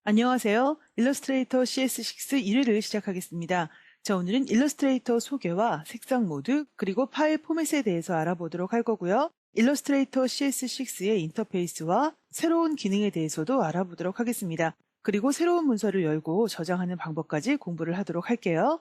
안녕하세요. 일러스트레이터 CS6 1회를 시작하겠습니다. 자, 오늘은 일러스트레이터 소개와 색상 모드, 그리고 파일 포맷에 대해서 알아보도록 할 거고요. 일러스트레이터 CS6의 인터페이스와 새로운 기능에 대해서도 알아보도록 하겠습니다. 그리고 새로운 문서를 열고 저장하는 방법까지 공부를 하도록 할게요.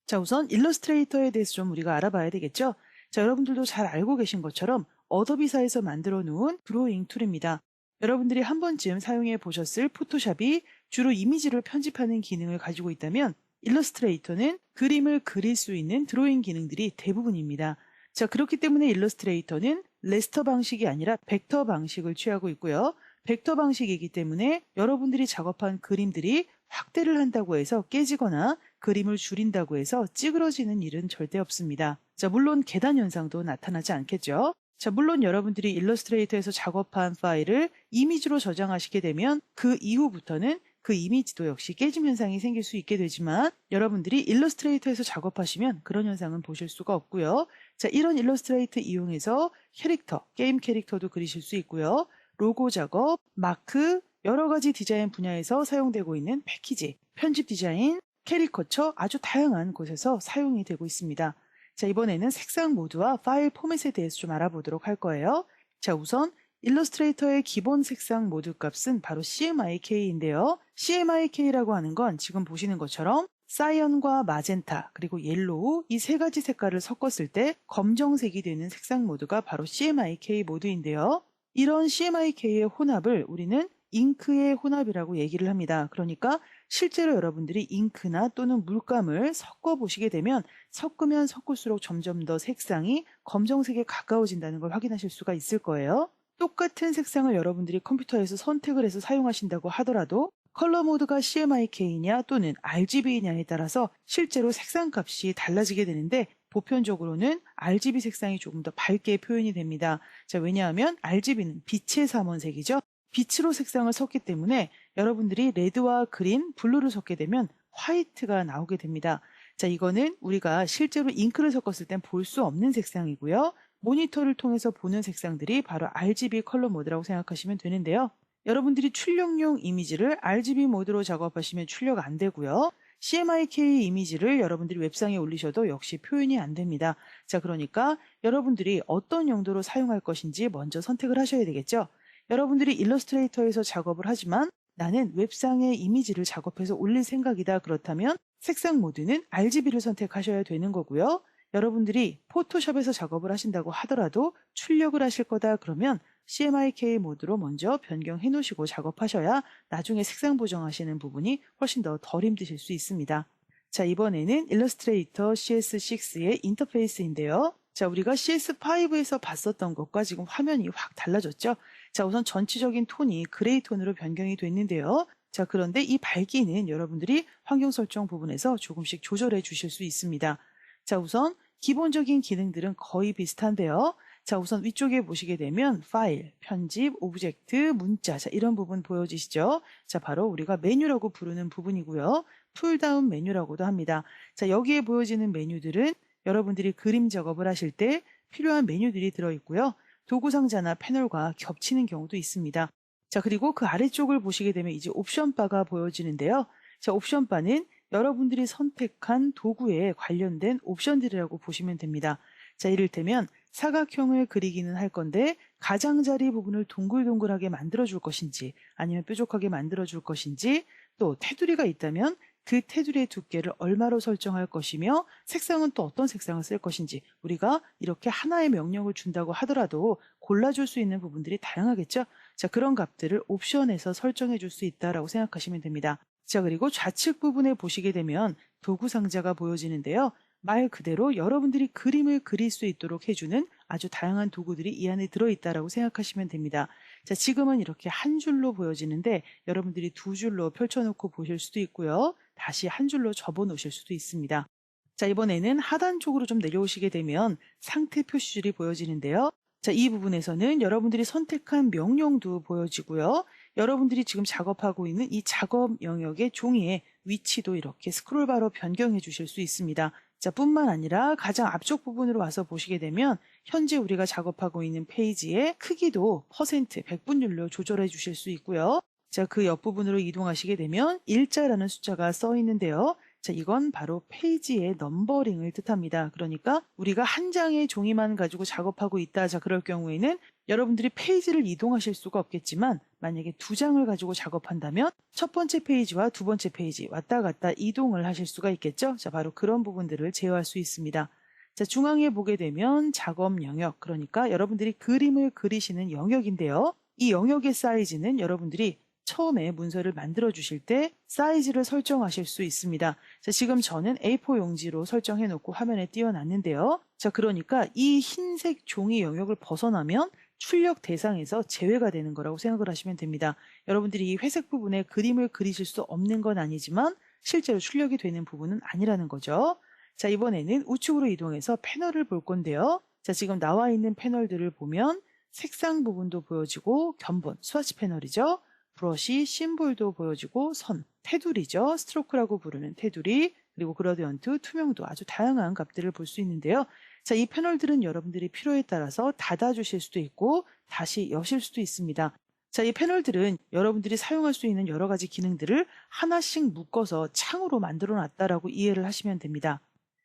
자, 우선 일러스트레이터에 대해서 좀 우리가 알아봐야 되겠죠? 자, 여러분들도 잘 알고 계신 것처럼 어도비사에서 만들어 놓은 드로잉 툴입니다. 여러분들이 한 번쯤 사용해 보셨을 포토샵이 주로 이미지를 편집하는 기능을 가지고 있다면 일러스트레이터는 그림을 그릴 수 있는 드로잉 기능들이 대부분입니다. 자, 그렇기 때문에 일러스트레이터는 레스터 방식이 아니라 벡터 방식을 취하고 있고요. 벡터 방식이기 때문에 여러분들이 작업한 그림들이 확대를 한다고 해서 깨지거나 그림을 줄인다고 해서 찌그러지는 일은 절대 없습니다. 자, 물론 계단 현상도 나타나지 않겠죠. 자, 물론 여러분들이 일러스트레이터에서 작업한 파일을 이미지로 저장하시게 되면 그 이후부터는 그 이미지도 역시 깨짐 현상이 생길 수 있게 되지만 여러분들이 일러스트레이터에서 작업하시면 그런 현상은 보실 수가 없고요. 자, 이런 일러스트레이터 이용해서 캐릭터, 게임 캐릭터도 그리실 수 있고요. 로고 작업, 마크, 여러 가지 디자인 분야에서 사용되고 있는 패키지, 편집 디자인, 캐리커처 아주 다양한 곳에서 사용이 되고 있습니다. 자, 이번에는 색상 모드와 파일 포맷에 대해서 좀 알아보도록 할 거예요. 자, 우선 일러스트레이터의 기본 색상 모드 값은 바로 CMYK인데요. CMYK라고 하는 건 지금 보시는 것처럼 사이언과 마젠타 그리고 옐로우 이 세 가지 색깔을 섞었을 때 검정색이 되는 색상 모드가 바로 CMYK 모드인데요. 이런 CMYK의 혼합을 우리는 잉크의 혼합이라고 얘기를 합니다. 그러니까 실제로 여러분들이 잉크나 또는 물감을 섞어 보시게 되면 섞으면 섞을수록 점점 더 색상이 검정색에 가까워진다는 걸 확인하실 수가 있을 거예요. 똑같은 색상을 여러분들이 컴퓨터에서 선택을 해서 사용하신다고 하더라도 컬러 모드가 CMYK냐 또는 RGB냐에 따라서 실제로 색상 값이 달라지게 되는데 보편적으로는 RGB 색상이 조금 더 밝게 표현이 됩니다. 자, 왜냐하면 RGB는 빛의 삼원색이죠. 빛으로 색상을 섞기 때문에 여러분들이 레드와 그린, 블루를 섞게 되면 화이트가 나오게 됩니다. 자, 이거는 우리가 실제로 잉크를 섞었을 땐 볼 수 없는 색상이고요. 모니터를 통해서 보는 색상들이 바로 RGB 컬러 모드라고 생각하시면 되는데요. 여러분들이 출력용 이미지를 RGB 모드로 작업하시면 출력 안 되고요. CMYK 이미지를 여러분들이 웹상에 올리셔도 역시 표현이 안 됩니다. 자, 그러니까 여러분들이 어떤 용도로 사용할 것인지 먼저 선택을 하셔야 되겠죠. 여러분들이 일러스트레이터에서 작업을 하지만 나는 웹상에 이미지를 작업해서 올릴 생각이다. 그렇다면 색상 모드는 RGB를 선택하셔야 되는 거고요. 여러분들이 포토샵에서 작업을 하신다고 하더라도 출력을 하실 거다. 그러면 CMYK 모드로 먼저 변경해 놓으시고 작업하셔야 나중에 색상 보정하시는 부분이 훨씬 더 덜 힘드실 수 있습니다. 자, 이번에는 일러스트레이터 CS6의 인터페이스인데요. 자, 우리가 CS5에서 봤었던 것과 지금 화면이 확 달라졌죠. 자, 우선 전체적인 톤이 그레이 톤으로 변경이 됐는데요. 자, 그런데 이 밝기는 여러분들이 환경 설정 부분에서 조금씩 조절해 주실 수 있습니다. 자, 우선 기본적인 기능들은 거의 비슷한데요. 자, 우선 위쪽에 보시게 되면 파일, 편집, 오브젝트, 문자, 자, 이런 부분 보여지시죠? 자, 바로 우리가 메뉴라고 부르는 부분이고요. 풀다운 메뉴라고도 합니다. 자, 여기에 보여지는 메뉴들은 여러분들이 그림 작업을 하실 때 필요한 메뉴들이 들어있고요. 도구 상자나 패널과 겹치는 경우도 있습니다. 자, 그리고 그 아래쪽을 보시게 되면 이제 옵션 바가 보여지는데요. 자, 옵션 바는 여러분들이 선택한 도구에 관련된 옵션들이라고 보시면 됩니다. 자, 이를테면 사각형을 그리기는 할 건데 가장자리 부분을 동글동글하게 만들어줄 것인지 아니면 뾰족하게 만들어줄 것인지 또 테두리가 있다면 그 테두리의 두께를 얼마로 설정할 것이며 색상은 또 어떤 색상을 쓸 것인지 우리가 이렇게 하나의 명령을 준다고 하더라도 골라줄 수 있는 부분들이 다양하겠죠. 자, 그런 값들을 옵션에서 설정해 줄 수 있다라고 생각하시면 됩니다. 자, 그리고 좌측 부분에 보시게 되면 도구 상자가 보여지는데요. 말 그대로 여러분들이 그림을 그릴 수 있도록 해주는 아주 다양한 도구들이 이 안에 들어있다라고 생각하시면 됩니다. 자, 지금은 이렇게 한 줄로 보여지는데 여러분들이 두 줄로 펼쳐놓고 보실 수도 있고요. 다시 한 줄로 접어 놓으실 수도 있습니다. 자, 이번에는 하단 쪽으로 좀 내려오시게 되면 상태 표시줄이 보여지는데요. 자, 이 부분에서는 여러분들이 선택한 명령도 보여지고요. 여러분들이 지금 작업하고 있는 이 작업 영역의 종이의 위치도 이렇게 스크롤바로 변경해 주실 수 있습니다. 자, 뿐만 아니라 가장 앞쪽 부분으로 와서 보시게 되면 현재 우리가 작업하고 있는 페이지의 크기도 퍼센트, 백분율로 조절해 주실 수 있고요. 자, 그 옆부분으로 이동하시게 되면 일자라는 숫자가 써 있는데요. 자, 이건 바로 페이지의 넘버링을 뜻합니다. 그러니까 우리가 한 장의 종이만 가지고 작업하고 있다. 자, 그럴 경우에는 여러분들이 페이지를 이동하실 수가 없겠지만 만약에 두 장을 가지고 작업한다면 첫 번째 페이지와 두 번째 페이지 왔다 갔다 이동을 하실 수가 있겠죠. 자, 바로 그런 부분들을 제어할 수 있습니다. 자, 중앙에 보게 되면 작업 영역, 그러니까 여러분들이 그림을 그리시는 영역인데요. 이 영역의 사이즈는 여러분들이 처음에 문서를 만들어 주실 때 사이즈를 설정하실 수 있습니다. 자, 지금 저는 A4 용지로 설정해 놓고 화면에 띄워놨는데요. 자, 그러니까 이 흰색 종이 영역을 벗어나면 출력 대상에서 제외가 되는 거라고 생각을 하시면 됩니다. 여러분들이 이 회색 부분에 그림을 그리실 수 없는 건 아니지만 실제로 출력이 되는 부분은 아니라는 거죠. 자, 이번에는 우측으로 이동해서 패널을 볼 건데요. 자, 지금 나와 있는 패널들을 보면 색상 부분도 보여지고 견본, 스와치 패널이죠. 브러쉬, 심볼도 보여지고 선, 테두리죠. 스트로크라고 부르는 테두리, 그리고 그라디언트, 투명도 아주 다양한 값들을 볼 수 있는데요. 자, 이 패널들은 여러분들이 필요에 따라서 닫아주실 수도 있고 다시 여실 수도 있습니다. 자, 이 패널들은 여러분들이 사용할 수 있는 여러 가지 기능들을 하나씩 묶어서 창으로 만들어 놨다라고 이해를 하시면 됩니다.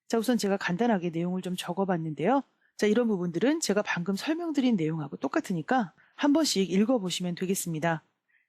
자, 우선 제가 간단하게 내용을 좀 적어봤는데요. 자, 이런 부분들은 제가 방금 설명드린 내용하고 똑같으니까 한 번씩 읽어보시면 되겠습니다.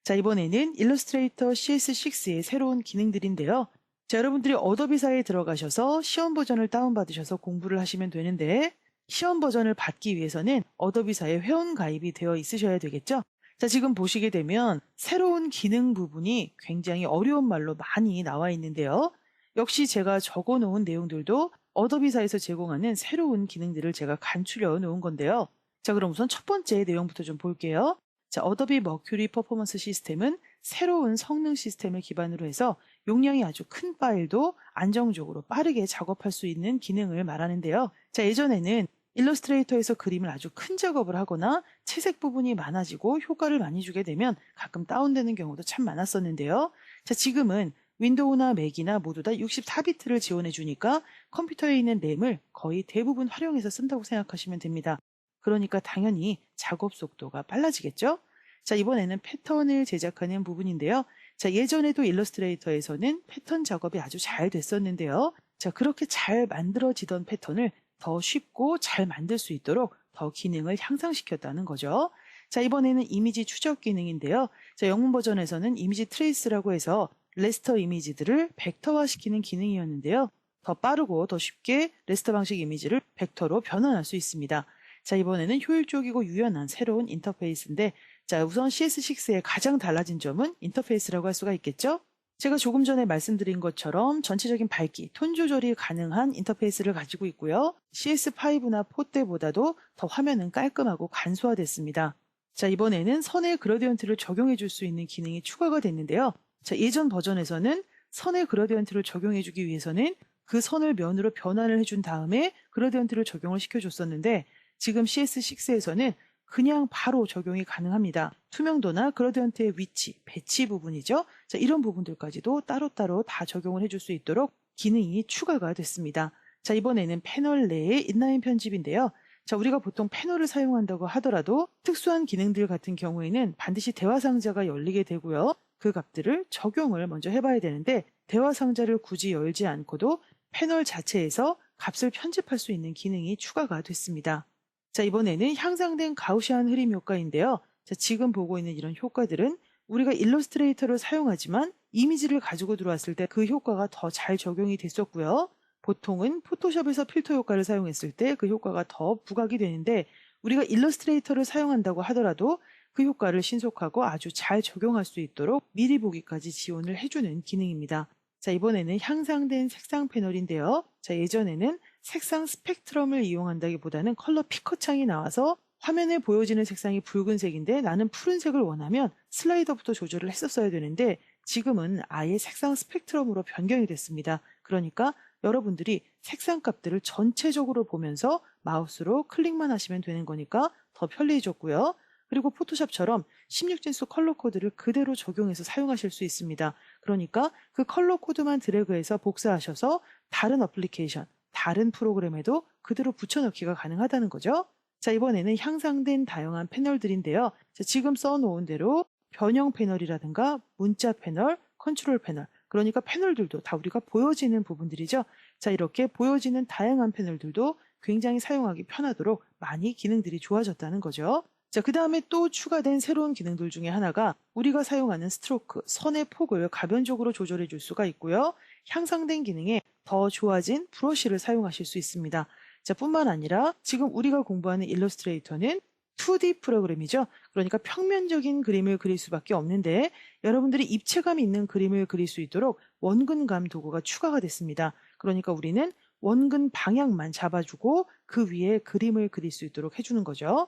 자, 이번에는 일러스트레이터 CS6의 새로운 기능들인데요. 자, 여러분들이 어도비사에 들어가셔서 시험 버전을 다운받으셔서 공부를 하시면 되는데 시험 버전을 받기 위해서는 어도비사에 회원 가입이 되어 있으셔야 되겠죠? 자, 지금 보시게 되면 새로운 기능 부분이 굉장히 어려운 말로 많이 나와 있는데요. 역시 제가 적어 놓은 내용들도 어도비사에서 제공하는 새로운 기능들을 제가 간추려 놓은 건데요. 자, 그럼 우선 첫 번째 내용부터 좀 볼게요. 자, 어도비 머큐리 퍼포먼스 시스템은 새로운 성능 시스템을 기반으로 해서 용량이 아주 큰 파일도 안정적으로 빠르게 작업할 수 있는 기능을 말하는데요. 자, 예전에는 일러스트레이터에서 그림을 아주 큰 작업을 하거나 채색 부분이 많아지고 효과를 많이 주게 되면 가끔 다운되는 경우도 참 많았었는데요. 자, 지금은 윈도우나 맥이나 모두 다 64비트를 지원해 주니까 컴퓨터에 있는 램을 거의 대부분 활용해서 쓴다고 생각하시면 됩니다. 그러니까 당연히 작업 속도가 빨라지겠죠? 자, 이번에는 패턴을 제작하는 부분인데요. 자, 예전에도 일러스트레이터에서는 패턴 작업이 아주 잘 됐었는데요. 자, 그렇게 잘 만들어지던 패턴을 더 쉽고 잘 만들 수 있도록 더 기능을 향상시켰다는 거죠. 자, 이번에는 이미지 추적 기능인데요. 자, 영문 버전에서는 이미지 트레이스라고 해서 레스터 이미지들을 벡터화시키는 기능이었는데요. 더 빠르고 더 쉽게 레스터 방식 이미지를 벡터로 변환할 수 있습니다. 자, 이번에는 효율적이고 유연한 새로운 인터페이스인데, 자, 우선 CS6의 가장 달라진 점은 인터페이스라고 할 수가 있겠죠? 제가 조금 전에 말씀드린 것처럼 전체적인 밝기, 톤 조절이 가능한 인터페이스를 가지고 있고요. CS5나 4 때보다도 더 화면은 깔끔하고 간소화됐습니다. 자, 이번에는 선의 그라디언트를 적용해 줄 수 있는 기능이 추가가 됐는데요. 자, 예전 버전에서는 선의 그라디언트를 적용해 주기 위해서는 그 선을 면으로 변환을 해준 다음에 그라디언트를 적용을 시켜줬었는데 지금 CS6에서는 그냥 바로 적용이 가능합니다. 투명도나 그라디언트의 위치, 배치 부분이죠. 자, 이런 부분들까지도 따로따로 다 적용을 해줄 수 있도록 기능이 추가가 됐습니다. 자, 이번에는 패널 내의 인라인 편집인데요. 자, 우리가 보통 패널을 사용한다고 하더라도 특수한 기능들 같은 경우에는 반드시 대화 상자가 열리게 되고요. 그 값들을 적용을 먼저 해봐야 되는데 대화 상자를 굳이 열지 않고도 패널 자체에서 값을 편집할 수 있는 기능이 추가가 됐습니다. 자, 이번에는 향상된 가우시안 흐림 효과인데요. 자, 지금 보고 있는 이런 효과들은 우리가 일러스트레이터를 사용하지만 이미지를 가지고 들어왔을 때 그 효과가 더 잘 적용이 됐었고요. 보통은 포토샵에서 필터 효과를 사용했을 때 그 효과가 더 부각이 되는데 우리가 일러스트레이터를 사용한다고 하더라도 그 효과를 신속하고 아주 잘 적용할 수 있도록 미리 보기까지 지원을 해주는 기능입니다. 자, 이번에는 향상된 색상 패널인데요. 자, 예전에는 색상 스펙트럼을 이용한다기보다는 컬러 피커 창이 나와서 화면에 보여지는 색상이 붉은색인데 나는 푸른색을 원하면 슬라이더부터 조절을 했었어야 되는데 지금은 아예 색상 스펙트럼으로 변경이 됐습니다. 그러니까 여러분들이 색상 값들을 전체적으로 보면서 마우스로 클릭만 하시면 되는 거니까 더 편리해졌고요. 그리고 포토샵처럼 16진수 컬러 코드를 그대로 적용해서 사용하실 수 있습니다. 그러니까 그 컬러 코드만 드래그해서 복사하셔서 다른 어플리케이션, 다른 프로그램에도 그대로 붙여넣기가 가능하다는 거죠. 자, 이번에는 향상된 다양한 패널들인데요. 자, 지금 써놓은 대로 변형 패널이라든가 문자 패널, 컨트롤 패널, 그러니까 패널들도 다 우리가 보여지는 부분들이죠. 자, 이렇게 보여지는 다양한 패널들도 굉장히 사용하기 편하도록 많이 기능들이 좋아졌다는 거죠. 자, 그 다음에 또 추가된 새로운 기능들 중에 하나가 우리가 사용하는 스트로크, 선의 폭을 가변적으로 조절해 줄 수가 있고요. 향상된 기능에 더 좋아진 브러쉬를 사용하실 수 있습니다. 자, 뿐만 아니라 지금 우리가 공부하는 일러스트레이터는 2D 프로그램이죠. 그러니까 평면적인 그림을 그릴 수밖에 없는데 여러분들이 입체감 있는 그림을 그릴 수 있도록 원근감 도구가 추가가 됐습니다. 그러니까 우리는 원근 방향만 잡아주고 그 위에 그림을 그릴 수 있도록 해주는 거죠.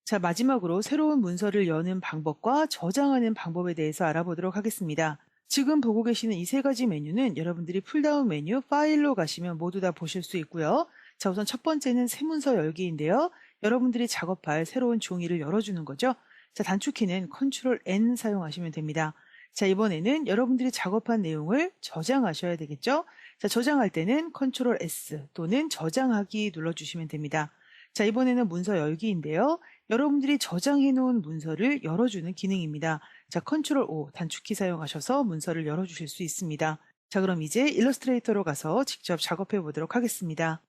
자, 마지막으로 새로운 문서를 여는 방법과 저장하는 방법에 대해서 알아보도록 하겠습니다. 지금 보고 계시는 이 세 가지 메뉴는 여러분들이 풀다운 메뉴 파일로 가시면 모두 다 보실 수 있고요. 자, 우선 첫 번째는 새 문서 열기인데요. 여러분들이 작업할 새로운 종이를 열어주는 거죠. 자, 단축키는 컨트롤 N 사용하시면 됩니다. 자, 이번에는 여러분들이 작업한 내용을 저장하셔야 되겠죠. 자, 저장할 때는 컨트롤 S 또는 저장하기 눌러주시면 됩니다. 자, 이번에는 문서 열기인데요. 여러분들이 저장해 놓은 문서를 열어주는 기능입니다. 자, 컨트롤 O 단축키 사용하셔서 문서를 열어주실 수 있습니다. 자, 그럼 이제 일러스트레이터로 가서 직접 작업해 보도록 하겠습니다.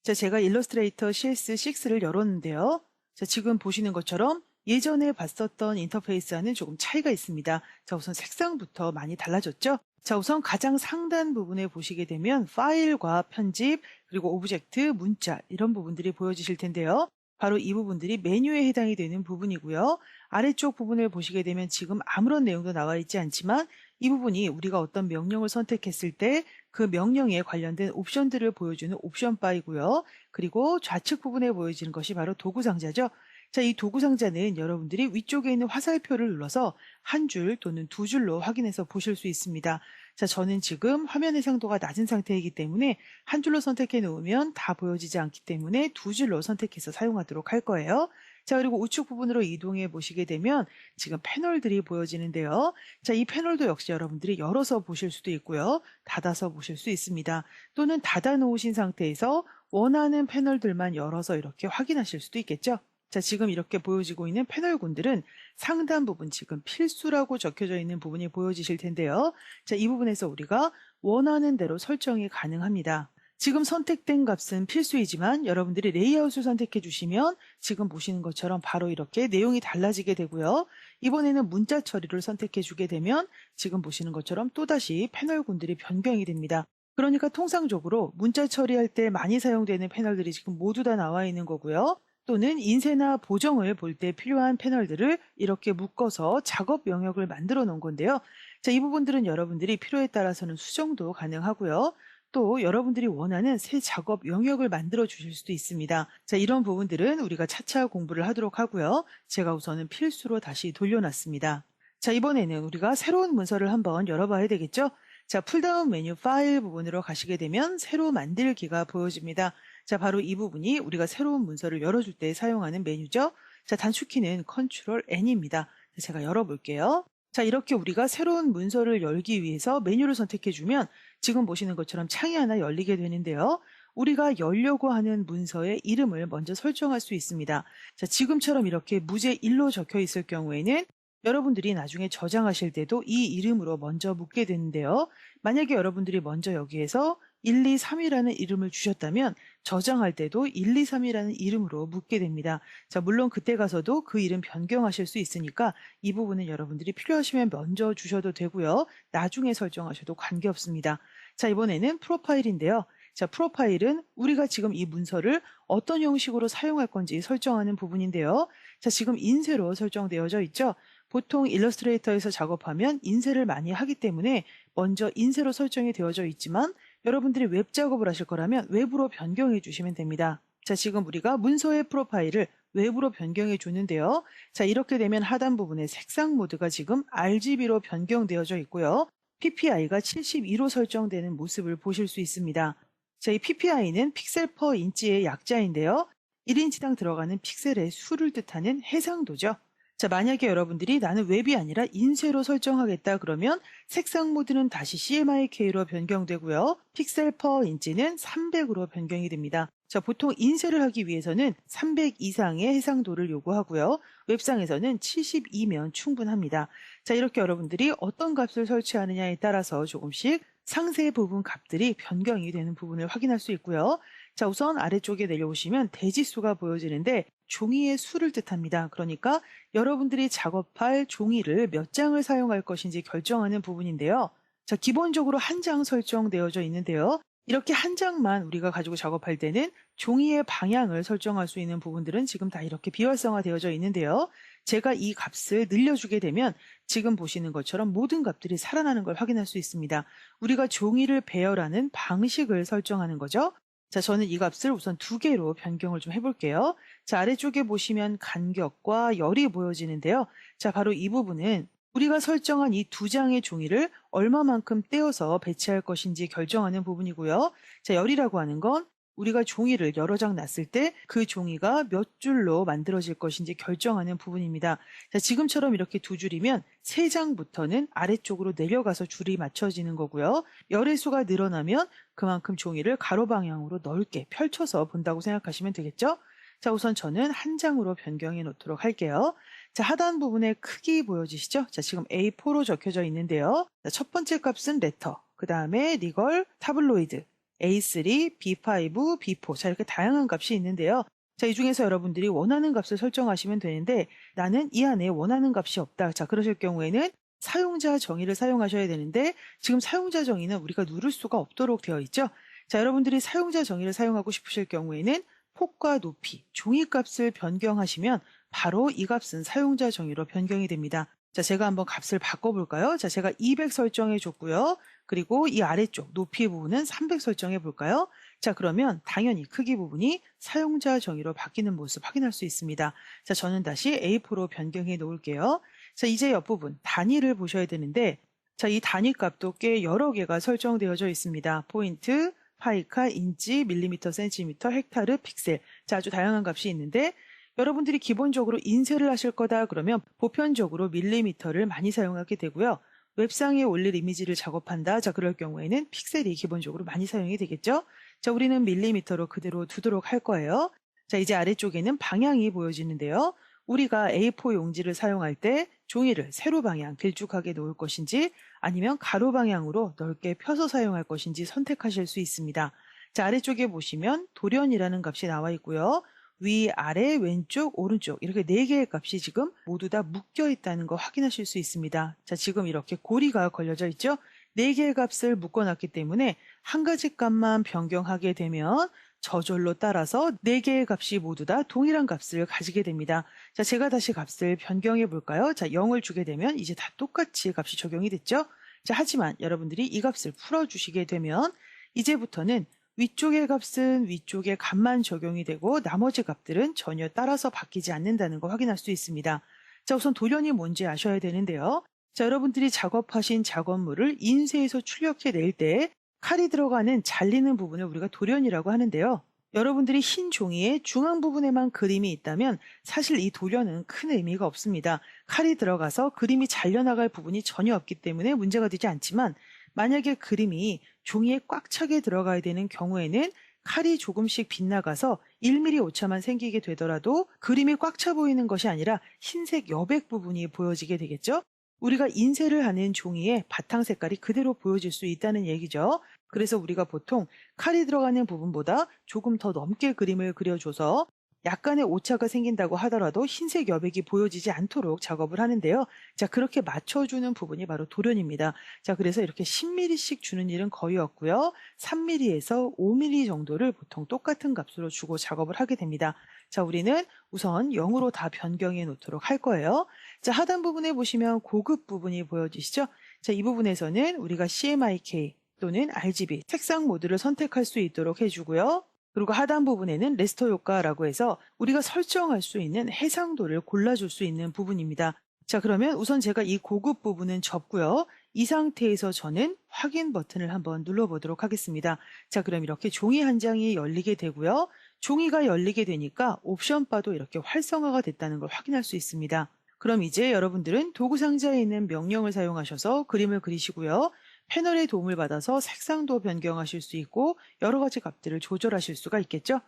자, 제가 일러스트레이터 CS6를 열었는데요. 자, 지금 보시는 것처럼 예전에 봤었던 인터페이스와는 조금 차이가 있습니다. 자, 우선 색상부터 많이 달라졌죠? 자, 우선 가장 상단 부분에 보시게 되면 파일과 편집, 그리고 오브젝트, 문자 이런 부분들이 보여지실 텐데요. 바로 이 부분들이 메뉴에 해당이 되는 부분이고요. 아래쪽 부분을 보시게 되면 지금 아무런 내용도 나와 있지 않지만 이 부분이 우리가 어떤 명령을 선택했을 때 그 명령에 관련된 옵션들을 보여주는 옵션 바이고요. 그리고 좌측 부분에 보여지는 것이 바로 도구 상자죠. 자, 이 도구 상자는 여러분들이 위쪽에 있는 화살표를 눌러서 한 줄 또는 두 줄로 확인해서 보실 수 있습니다. 자, 저는 지금 화면 해상도가 낮은 상태이기 때문에 한 줄로 선택해 놓으면 다 보여지지 않기 때문에 두 줄로 선택해서 사용하도록 할 거예요. 자, 그리고 우측 부분으로 이동해 보시게 되면 지금 패널들이 보여지는데요. 자, 이 패널도 역시 여러분들이 열어서 보실 수도 있고요. 닫아서 보실 수 있습니다. 또는 닫아 놓으신 상태에서 원하는 패널들만 열어서 이렇게 확인하실 수도 있겠죠. 자, 지금 이렇게 보여지고 있는 패널군들은 상단 부분 지금 필수라고 적혀져 있는 부분이 보여지실 텐데요. 자, 이 부분에서 우리가 원하는 대로 설정이 가능합니다. 지금 선택된 값은 필수이지만 여러분들이 레이아웃을 선택해 주시면 지금 보시는 것처럼 바로 이렇게 내용이 달라지게 되고요. 이번에는 문자 처리를 선택해 주게 되면 지금 보시는 것처럼 또다시 패널군들이 변경이 됩니다. 그러니까 통상적으로 문자 처리할 때 많이 사용되는 패널들이 지금 모두 다 나와 있는 거고요. 또는 인쇄나 보정을 볼 때 필요한 패널들을 이렇게 묶어서 작업 영역을 만들어 놓은 건데요. 자, 이 부분들은 여러분들이 필요에 따라서는 수정도 가능하고요. 또 여러분들이 원하는 새 작업 영역을 만들어 주실 수도 있습니다. 자, 이런 부분들은 우리가 차차 공부를 하도록 하고요. 제가 우선은 필수로 다시 돌려놨습니다. 자, 이번에는 우리가 새로운 문서를 한번 열어봐야 되겠죠? 자, 풀다운 메뉴 파일 부분으로 가시게 되면 새로 만들기가 보여집니다. 자, 바로 이 부분이 우리가 새로운 문서를 열어줄 때 사용하는 메뉴죠. 자, 단축키는 컨트롤 N입니다. 제가 열어볼게요. 자, 이렇게 우리가 새로운 문서를 열기 위해서 메뉴를 선택해주면 지금 보시는 것처럼 창이 하나 열리게 되는데요. 우리가 열려고 하는 문서의 이름을 먼저 설정할 수 있습니다. 자, 지금처럼 이렇게 무제 1로 적혀 있을 경우에는 여러분들이 나중에 저장하실 때도 이 이름으로 먼저 묻게 되는데요. 만약에 여러분들이 먼저 여기에서 1, 2, 3이라는 이름을 주셨다면 저장할 때도 1, 2, 3이라는 이름으로 묻게 됩니다. 자, 물론 그때 가서도 그 이름 변경하실 수 있으니까 이 부분은 여러분들이 필요하시면 먼저 주셔도 되고요. 나중에 설정하셔도 관계없습니다. 자, 이번에는 프로파일인데요. 자, 프로파일은 우리가 지금 이 문서를 어떤 형식으로 사용할 건지 설정하는 부분인데요. 자, 지금 인쇄로 설정되어져 있죠. 보통 일러스트레이터에서 작업하면 인쇄를 많이 하기 때문에 먼저 인쇄로 설정이 되어져 있지만 여러분들이 웹 작업을 하실 거라면 웹으로 변경해 주시면 됩니다. 자, 지금 우리가 문서의 프로파일을 웹으로 변경해 주는데요. 자, 이렇게 되면 하단 부분에 색상 모드가 지금 RGB로 변경되어져 있고요. PPI가 72로 설정되는 모습을 보실 수 있습니다. 자, 이 PPI는 픽셀 퍼 인치의 약자인데요. 1인치당 들어가는 픽셀의 수를 뜻하는 해상도죠. 자, 만약에 여러분들이 나는 웹이 아니라 인쇄로 설정하겠다 그러면 색상 모드는 다시 CMYK로 변경되고요. 픽셀 퍼 인치는 300으로 변경이 됩니다. 자, 보통 인쇄를 하기 위해서는 300 이상의 해상도를 요구하고요. 웹상에서는 72면 충분합니다. 자, 이렇게 여러분들이 어떤 값을 설치하느냐에 따라서 조금씩 상세 부분 값들이 변경이 되는 부분을 확인할 수 있고요. 자, 우선 아래쪽에 내려오시면 대지수가 보여지는데 종이의 수를 뜻합니다. 그러니까 여러분들이 작업할 종이를 몇 장을 사용할 것인지 결정하는 부분인데요. 자, 기본적으로 한 장 설정되어져 있는데요. 이렇게 한 장만 우리가 가지고 작업할 때는 종이의 방향을 설정할 수 있는 부분들은 지금 다 이렇게 비활성화되어져 있는데요. 제가 이 값을 늘려주게 되면 지금 보시는 것처럼 모든 값들이 살아나는 걸 확인할 수 있습니다. 우리가 종이를 배열하는 방식을 설정하는 거죠. 자, 저는 이 값을 우선 2개로 변경을 좀 해볼게요. 자, 아래쪽에 보시면 간격과 열이 보여지는데요. 자, 바로 이 부분은 우리가 설정한 이 2장의 종이를 얼마만큼 떼어서 배치할 것인지 결정하는 부분이고요. 자, 열이라고 하는 건 우리가 종이를 여러 장 놨을 때 그 종이가 몇 줄로 만들어질 것인지 결정하는 부분입니다. 자, 지금처럼 이렇게 2줄이면 3장부터는 아래쪽으로 내려가서 줄이 맞춰지는 거고요. 열의 수가 늘어나면 그만큼 종이를 가로 방향으로 넓게 펼쳐서 본다고 생각하시면 되겠죠? 자, 우선 저는 한 장으로 변경해 놓도록 할게요. 자, 하단 부분에 크기 보여지시죠? 자, 지금 A4로 적혀져 있는데요. 자, 첫 번째 값은 레터, 그 다음에 리걸, 타블로이드, A3, B5, B4. 자, 이렇게 다양한 값이 있는데요. 자, 이 중에서 여러분들이 원하는 값을 설정하시면 되는데 나는 이 안에 원하는 값이 없다. 자, 그러실 경우에는 사용자 정의를 사용하셔야 되는데 지금 사용자 정의는 우리가 누를 수가 없도록 되어 있죠. 자, 여러분들이 사용자 정의를 사용하고 싶으실 경우에는 폭과 높이, 종이값을 변경하시면 바로 이 값은 사용자 정의로 변경이 됩니다. 자, 제가 한번 값을 바꿔볼까요? 자, 제가 200 설정해 줬고요. 그리고 이 아래쪽 높이 부분은 300 설정해 볼까요? 자, 그러면 당연히 크기 부분이 사용자 정의로 바뀌는 모습 확인할 수 있습니다. 자, 저는 다시 A4로 변경해 놓을게요. 자, 이제 옆부분 단위를 보셔야 되는데 자, 이 단위 값도 꽤 여러 개가 설정되어져 있습니다. 포인트, 파이카, 인치, 밀리미터, 센티미터, 헥타르, 픽셀. 자, 아주 다양한 값이 있는데 여러분들이 기본적으로 인쇄를 하실 거다 그러면 보편적으로 밀리미터를 많이 사용하게 되고요. 웹상에 올릴 이미지를 작업한다. 자, 그럴 경우에는 픽셀이 기본적으로 많이 사용이 되겠죠. 자, 우리는 밀리미터로 그대로 두도록 할 거예요. 자, 이제 아래쪽에는 방향이 보여지는데요. 우리가 A4 용지를 사용할 때 종이를 세로 방향 길쭉하게 놓을 것인지 아니면 가로 방향으로 넓게 펴서 사용할 것인지 선택하실 수 있습니다. 자, 아래쪽에 보시면 돌연이라는 값이 나와 있고요. 위, 아래, 왼쪽, 오른쪽 이렇게 4개의 값이 지금 모두 다 묶여 있다는 거 확인하실 수 있습니다. 자, 지금 이렇게 고리가 걸려져 있죠? 4개의 값을 묶어놨기 때문에 한 가지 값만 변경하게 되면 저절로 따라서 4개의 값이 모두 다 동일한 값을 가지게 됩니다. 자, 제가 다시 값을 변경해 볼까요? 자, 0을 주게 되면 이제 다 똑같이 값이 적용이 됐죠? 자, 하지만 여러분들이 이 값을 풀어주시게 되면 이제부터는 위쪽의 값은 위쪽의 값만 적용이 되고 나머지 값들은 전혀 따라서 바뀌지 않는다는 거 확인할 수 있습니다. 자, 우선 돌연이 뭔지 아셔야 되는데요. 자, 여러분들이 작업하신 작업물을 인쇄해서 출력해 낼 때 칼이 들어가는 잘리는 부분을 우리가 돌연이라고 하는데요. 여러분들이 흰 종이의 중앙 부분에만 그림이 있다면 사실 이 돌연은 큰 의미가 없습니다. 칼이 들어가서 그림이 잘려나갈 부분이 전혀 없기 때문에 문제가 되지 않지만 만약에 그림이 종이에 꽉 차게 들어가야 되는 경우에는 칼이 조금씩 빗나가서 1mm 오차만 생기게 되더라도 그림이 꽉 차 보이는 것이 아니라 흰색 여백 부분이 보여지게 되겠죠? 우리가 인쇄를 하는 종이의 바탕 색깔이 그대로 보여질 수 있다는 얘기죠. 그래서 우리가 보통 칼이 들어가는 부분보다 조금 더 넘게 그림을 그려줘서 약간의 오차가 생긴다고 하더라도 흰색 여백이 보여지지 않도록 작업을 하는데요. 자, 그렇게 맞춰주는 부분이 바로 돌연입니다. 자, 그래서 이렇게 10mm씩 주는 일은 거의 없고요. 3mm에서 5mm 정도를 보통 똑같은 값으로 주고 작업을 하게 됩니다. 자, 우리는 우선 0으로 다 변경해 놓도록 할 거예요. 자, 하단 부분에 보시면 고급 부분이 보여지시죠? 자, 이 부분에서는 우리가 CMYK 또는 RGB 색상 모드를 선택할 수 있도록 해주고요. 그리고 하단 부분에는 레스터 효과라고 해서 우리가 설정할 수 있는 해상도를 골라줄 수 있는 부분입니다. 자, 그러면 우선 제가 이 고급 부분은 접고요. 이 상태에서 저는 확인 버튼을 한번 눌러보도록 하겠습니다. 자, 그럼 이렇게 종이 한 장이 열리게 되고요. 종이가 열리게 되니까 옵션 바도 이렇게 활성화가 됐다는 걸 확인할 수 있습니다. 그럼 이제 여러분들은 도구 상자에 있는 명령을 사용하셔서 그림을 그리시고요. 패널의 도움을 받아서 색상도 변경하실 수 있고 여러 가지 값들을 조절하실 수가 있겠죠.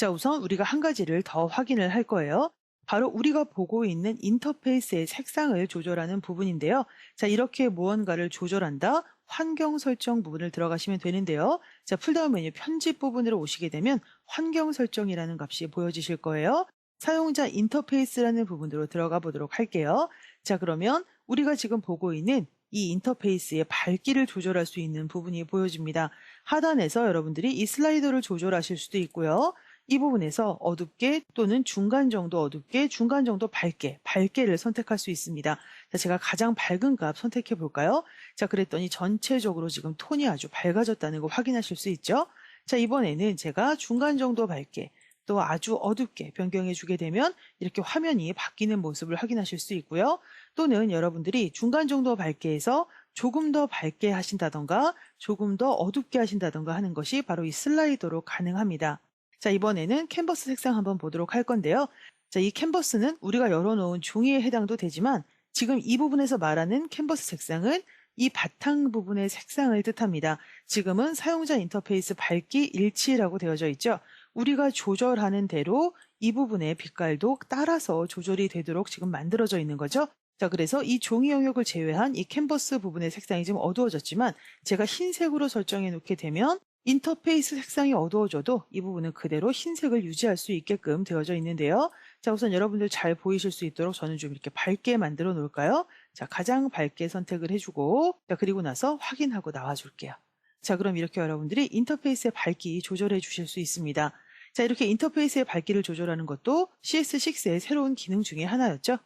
자, 우선 우리가 한 가지를 더 확인을 할 거예요. 바로 우리가 보고 있는 인터페이스의 색상을 조절하는 부분인데요. 자, 이렇게 무언가를 조절한다. 환경 설정 부분을 들어가시면 되는데요. 자, 풀다운 메뉴 편집 부분으로 오시게 되면 환경 설정이라는 값이 보여지실 거예요. 사용자 인터페이스라는 부분으로 들어가 보도록 할게요. 자, 그러면 우리가 지금 보고 있는 이 인터페이스의 밝기를 조절할 수 있는 부분이 보여집니다. 하단에서 여러분들이 이 슬라이더를 조절하실 수도 있고요. 이 부분에서 어둡게 또는 중간 정도 어둡게, 중간 정도 밝게를 선택할 수 있습니다. 자, 제가 가장 밝은 값 선택해 볼까요? 자, 그랬더니 전체적으로 지금 톤이 아주 밝아졌다는 거 확인하실 수 있죠? 자, 이번에는 제가 중간 정도 밝게, 또 아주 어둡게 변경해 주게 되면 이렇게 화면이 바뀌는 모습을 확인하실 수 있고요. 또는 여러분들이 중간 정도 밝게 해서 조금 더 밝게 하신다던가 조금 더 어둡게 하신다던가 하는 것이 바로 이 슬라이더로 가능합니다. 자, 이번에는 캔버스 색상 한번 보도록 할 건데요. 자, 이 캔버스는 우리가 열어놓은 종이에 해당도 되지만 지금 이 부분에서 말하는 캔버스 색상은 이 바탕 부분의 색상을 뜻합니다. 지금은 사용자 인터페이스 밝기 일치라고 되어져 있죠. 우리가 조절하는 대로 이 부분의 빛깔도 따라서 조절이 되도록 지금 만들어져 있는 거죠. 자, 그래서 이 종이 영역을 제외한 이 캔버스 부분의 색상이 좀 어두워졌지만 제가 흰색으로 설정해 놓게 되면 인터페이스 색상이 어두워져도 이 부분은 그대로 흰색을 유지할 수 있게끔 되어져 있는데요. 자, 우선 여러분들 잘 보이실 수 있도록 저는 좀 이렇게 밝게 만들어 놓을까요? 자, 가장 밝게 선택을 해주고, 자, 그리고 나서 확인하고 나와줄게요. 자, 그럼 이렇게 여러분들이 인터페이스의 밝기 조절해 주실 수 있습니다. 자, 이렇게 인터페이스의 밝기를 조절하는 것도 CS6의 새로운 기능 중에 하나였죠.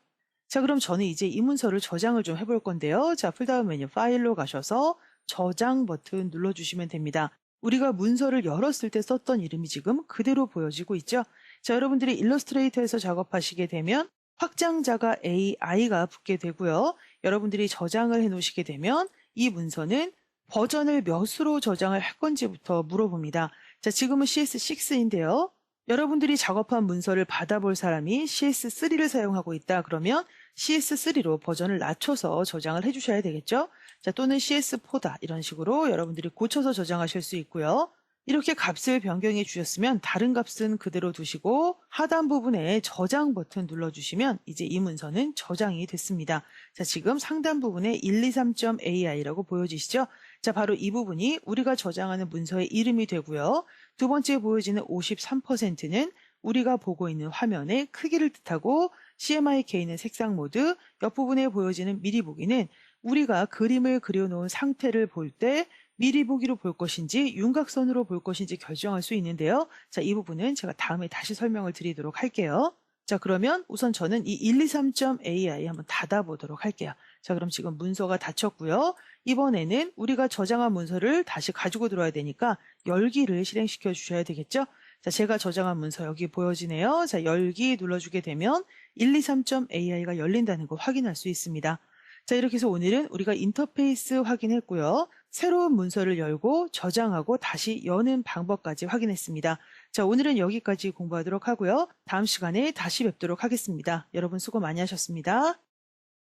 자, 그럼 저는 이제 이 문서를 저장을 좀 해볼 건데요. 자, 풀다운 메뉴 파일로 가셔서 저장 버튼 눌러주시면 됩니다. 우리가 문서를 열었을 때 썼던 이름이 지금 그대로 보여지고 있죠. 자, 여러분들이 일러스트레이터에서 작업하시게 되면 확장자가 AI가 붙게 되고요. 여러분들이 저장을 해 놓으시게 되면 이 문서는 버전을 몇으로 저장을 할 건지부터 물어봅니다. 자, 지금은 CS6인데요. 여러분들이 작업한 문서를 받아볼 사람이 CS3를 사용하고 있다. 그러면 CS3로 버전을 낮춰서 저장을 해주셔야 되겠죠. 자, 또는 CS4다. 이런 식으로 여러분들이 고쳐서 저장하실 수 있고요. 이렇게 값을 변경해 주셨으면 다른 값은 그대로 두시고 하단 부분에 저장 버튼 눌러주시면 이제 이 문서는 저장이 됐습니다. 자, 지금 상단 부분에 123.ai라고 보여지시죠? 자, 바로 이 부분이 우리가 저장하는 문서의 이름이 되고요. 두 번째 보여지는 53%는 우리가 보고 있는 화면의 크기를 뜻하고 CMYK는 색상 모드, 옆부분에 보여지는 미리 보기는 우리가 그림을 그려놓은 상태를 볼 때 미리 보기로 볼 것인지 윤곽선으로 볼 것인지 결정할 수 있는데요. 자, 이 부분은 제가 다음에 다시 설명을 드리도록 할게요. 자, 그러면 우선 저는 이 123.ai 한번 닫아보도록 할게요. 자, 그럼 지금 문서가 닫혔고요. 이번에는 우리가 저장한 문서를 다시 가지고 들어와야 되니까 열기를 실행시켜 주셔야 되겠죠? 자, 제가 저장한 문서 여기 보여지네요. 자, 열기 눌러주게 되면 123.ai가 열린다는 거 확인할 수 있습니다. 자, 이렇게 해서 오늘은 우리가 인터페이스 확인했고요. 새로운 문서를 열고 저장하고 다시 여는 방법까지 확인했습니다. 자, 오늘은 여기까지 공부하도록 하고요. 다음 시간에 다시 뵙도록 하겠습니다. 여러분 수고 많이 하셨습니다.